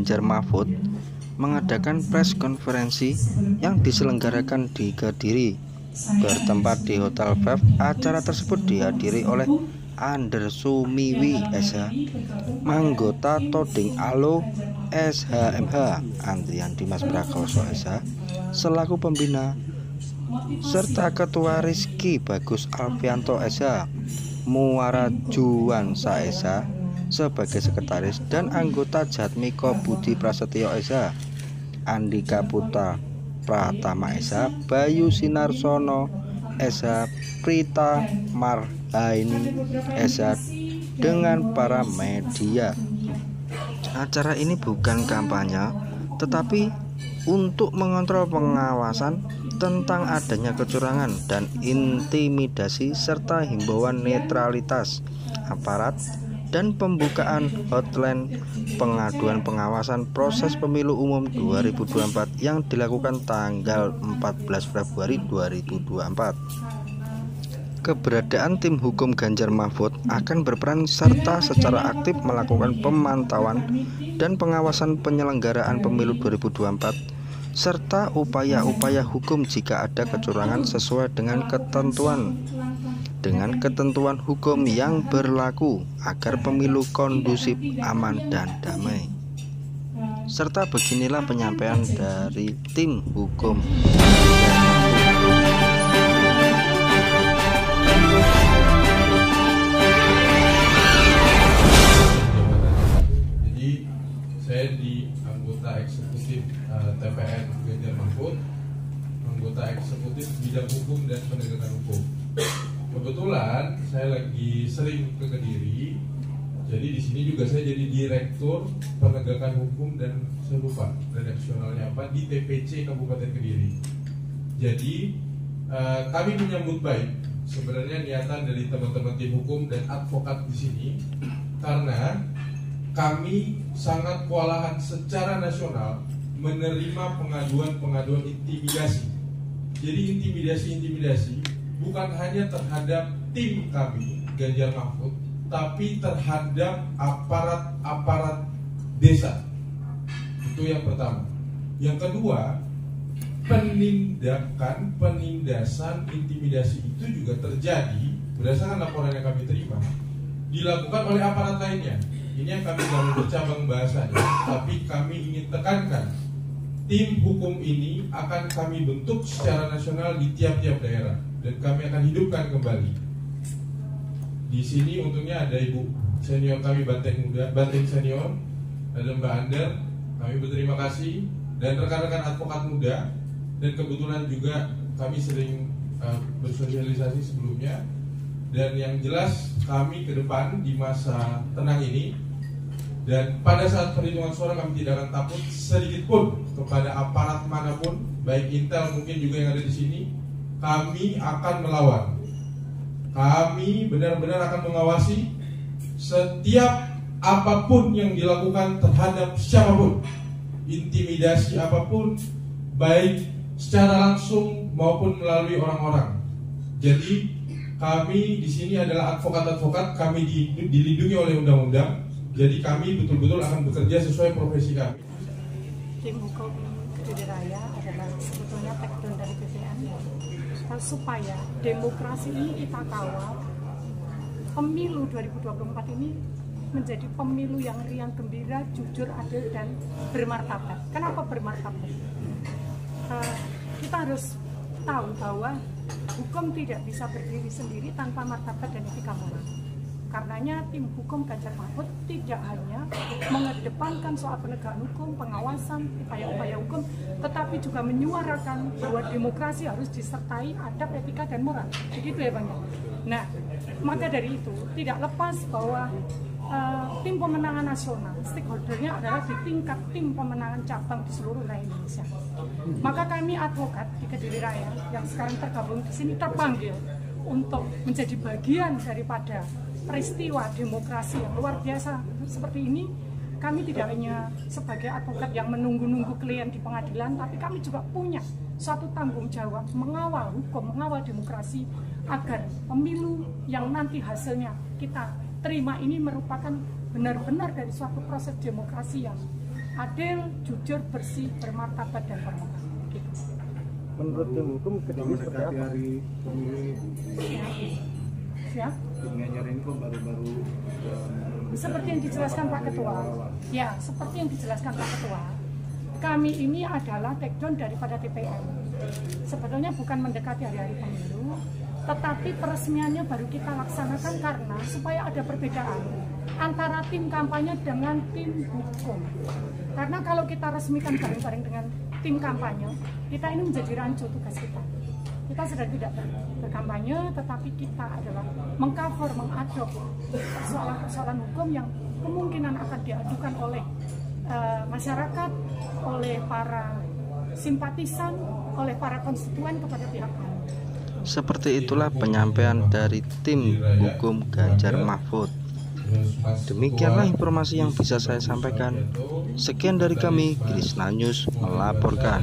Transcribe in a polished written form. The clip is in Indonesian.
Ganjar Mahfud mengadakan press konferensi yang diselenggarakan di Kediri bertempat di Hotel Vef. Acara tersebut dihadiri oleh Ander Sumiwi SH, Manggota Toding Alo SHMH, Andrian Dimas Prakoso SH selaku pembina, serta Ketua Rizky Bagus Alfianto SH, Muara Juwansa SH sebagai sekretaris, dan anggota Jatmiko Budi Prasetyo SH, Andika Putra Pratama SH, Bayu Sinarsono SH, Prita Marhaini SH dengan para media. Acara ini bukan kampanye, tetapi untuk mengontrol pengawasan tentang adanya kecurangan dan intimidasi, serta himbauan netralitas aparat dan pembukaan hotline pengaduan pengawasan proses pemilu umum 2024 yang dilakukan tanggal 14 Februari 2024. Keberadaan tim hukum Ganjar Mahfud akan berperan serta secara aktif melakukan pemantauan dan pengawasan penyelenggaraan pemilu 2024 serta upaya-upaya hukum jika ada kecurangan sesuai dengan ketentuan hukum yang berlaku agar pemilu kondusif, aman, dan damai. Serta beginilah penyampaian dari tim hukum. Jadi saya di anggota eksekutif TPN Ganjar Mahfud, anggota eksekutif bidang hukum dan penegakan hukum. Kebetulan saya lagi sering ke Kediri, jadi di sini juga saya jadi direktur penegakan hukum dan saya lupa redaksionalnya apa di TPC Kabupaten Kediri. Jadi kami menyambut baik sebenarnya niatan dari teman-teman tim hukum dan advokat di sini, karena kami sangat kewalahan secara nasional menerima pengaduan-pengaduan intimidasi. Jadi intimidasi bukan hanya terhadap tim kami Ganjar Mahfud, tapi terhadap aparat desa. Itu yang pertama. Yang kedua, penindasan intimidasi itu juga terjadi berdasarkan laporan yang kami terima, dilakukan oleh aparat lainnya. Ini yang kami dalam bercabang bahasanya, tapi kami ingin tekankan, tim hukum ini akan kami bentuk secara nasional di tiap-tiap daerah, dan kami akan hidupkan kembali. Di sini untungnya ada ibu senior kami, Banteng senior, ada Mbak Ander. Kami berterima kasih, dan rekan-rekan advokat muda, dan kebetulan juga kami sering bersosialisasi sebelumnya. Dan yang jelas kami ke depan di masa tenang ini, dan pada saat perhitungan suara kami tidak akan takut sedikit pun kepada aparat manapun, baik intel mungkin juga yang ada di sini. Kami akan melawan. Kami benar-benar akan mengawasi setiap apapun yang dilakukan terhadap siapapun, intimidasi apapun, baik secara langsung maupun melalui orang-orang. Jadi kami di sini adalah advokat-advokat, kami dilindungi oleh undang-undang. Jadi kami betul-betul akan bekerja sesuai profesi kami. Tim hukum Kediri Raya adalah sebetulnya background dari BPN, supaya demokrasi ini kita kawal, pemilu 2024 ini menjadi pemilu yang riang gembira, jujur, adil, dan bermartabat. Kenapa bermartabat? Kita harus tahu bahwa hukum tidak bisa berdiri sendiri tanpa martabat dan etika moral. Karenanya tim hukum Ganjar Mahfud tidak hanya mengedepankan soal penegakan hukum, pengawasan, upaya-upaya hukum, tetapi juga menyuarakan bahwa demokrasi harus disertai adab, etika, dan moral. Begitu ya Bang. Nah, maka dari itu tidak lepas bahwa tim pemenangan nasional, stakeholdernya adalah di tingkat tim pemenangan cabang di seluruh wilayah Indonesia. Maka kami advokat di Kediri Raya yang sekarang tergabung di sini terpanggil untuk menjadi bagian daripada peristiwa demokrasi yang luar biasa seperti ini. Kami tidak hanya sebagai advokat yang menunggu-nunggu klien di pengadilan, tapi kami juga punya suatu tanggung jawab mengawal hukum, mengawal demokrasi, agar pemilu yang nanti hasilnya kita terima ini merupakan benar-benar dari suatu proses demokrasi yang adil, jujur, bersih, bermartabat dan bermoral. Gitu. Menurut tim hukum Kediri seperti apa? Hari pemilu Siap? Ginanyar ini kok baru-baru seperti yang dijelaskan Pak Ketua. Ya, seperti yang dijelaskan Pak Ketua. Kami ini adalah take down daripada TPM. Sebetulnya bukan mendekati hari-hari pemilu, tetapi peresmiannya baru kita laksanakan karena supaya ada perbedaan antara tim kampanye dengan tim hukum. Karena kalau kita resmikan bareng-bareng dengan tim kampanye, kita ini menjadi rancu tugas kita. Kita sudah tidak berkampanye, tetapi kita adalah mengcover, mengadop persoalan-persoalan hukum yang kemungkinan akan diadukan oleh masyarakat, oleh para simpatisan, oleh para konstituen kepada pihak kami. Seperti itulah penyampaian dari tim hukum Ganjar Mahfud. Demikianlah informasi yang bisa saya sampaikan. Sekian dari kami, Krisna News melaporkan.